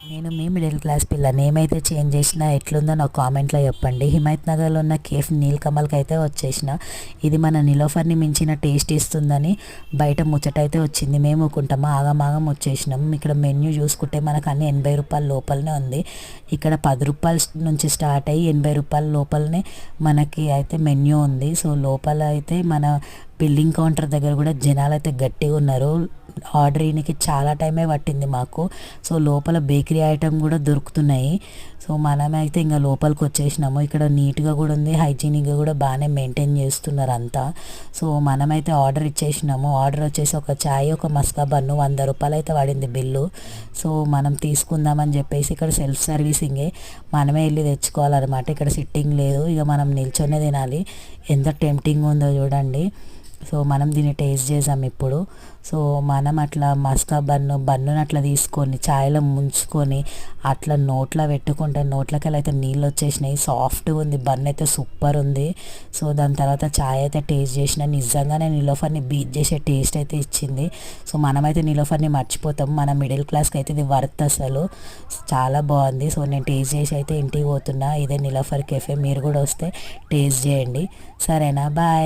నేను మీ middle class పిల్ల name అయితే చేంజ్ చేసినా ఎట్లుందో నాకు కామెంట్లో చెప్పండి. హిమాయత్ నగర్లో ఉన్న కేఫ్ నీల్ కమల్కి అయితే వచ్చేసిన. ఇది మన నిలోఫర్ని మించిన టేస్ట్ ఇస్తుందని బయట ముచ్చట అయితే వచ్చింది. మేము ఊకుంటామా, ఆగమాగం వచ్చేసినాం. ఇక్కడ మెన్యూ చూసుకుంటే మనకు అన్ని 80 రూపాయల లోపలనే ఉంది. ఇక్కడ 10 రూపాయల నుంచి స్టార్ట్ అయ్యి 80 రూపాయల లోపలనే మనకి అయితే మెన్యూ ఉంది. సో లోపల అయితే మన బిల్లింగ్ కౌంటర్ దగ్గర కూడా జనాలు అయితే గట్టిగా ఉన్నారు. ఆర్డర్ చేయడానికి చాలా టైమే పట్టింది మాకు. సో లోపల బేకరీ ఐటమ్ కూడా దొరుకుతున్నాయి. సో మనమైతే ఇంకా లోపలికి వచ్చేసినాము. ఇక్కడ నీట్గా కూడా ఉంది, హైజీనిక్గా కూడా బాగానే మెయింటైన్ చేస్తున్నారు అంతా. సో మనమైతే ఆర్డర్ ఇచ్చేసినాము. ఆర్డర్ వచ్చేసి ఒక చాయ్, ఒక మస్కా బన్ను, 100 రూపాయలు అయితే పడింది బిల్లు. సో మనం తీసుకుందామని చెప్పేసి ఇక్కడ సెల్ఫ్ సర్వీసింగే, మనమే వెళ్ళి తెచ్చుకోవాలన్నమాట. ఇక్కడ సిట్టింగ్ లేదు, ఇక మనం నిల్చొనే తినాలి. ఎంత టెంప్టింగ్ ఉందో చూడండి. సో మనం దీన్ని టేస్ట్ చేసాం ఇప్పుడు. సో మనం అట్లా మస్కా బన్నుని అట్లా తీసుకొని చాయ్లో ముంచుకొని అట్లా నోట్లో పెట్టుకుంటే నోట్లోకి అయితే నీళ్ళు వచ్చేసినాయి. సాఫ్ట్గా ఉంది, బన్ అయితే సూపర్ ఉంది. సో దాని తర్వాత చాయ్ అయితే టేస్ట్ చేసిన, నిజంగానే నిలోఫర్ని బీట్ చేసే టేస్ట్ అయితే ఇచ్చింది. సో మనమైతే నిలోఫర్ని మర్చిపోతాం, మన మిడిల్ క్లాస్కి అయితే ఇది వర్త్ అసలు. చాలా బాగుంది. సో నేను టేస్ట్ చేసి అయితే ఇంటికి పోతున్నా. ఇదే నిలోఫర్ కెఫే, మీరు కూడా వస్తే టేస్ట్ చేయండి. సరేనా, బాయ్.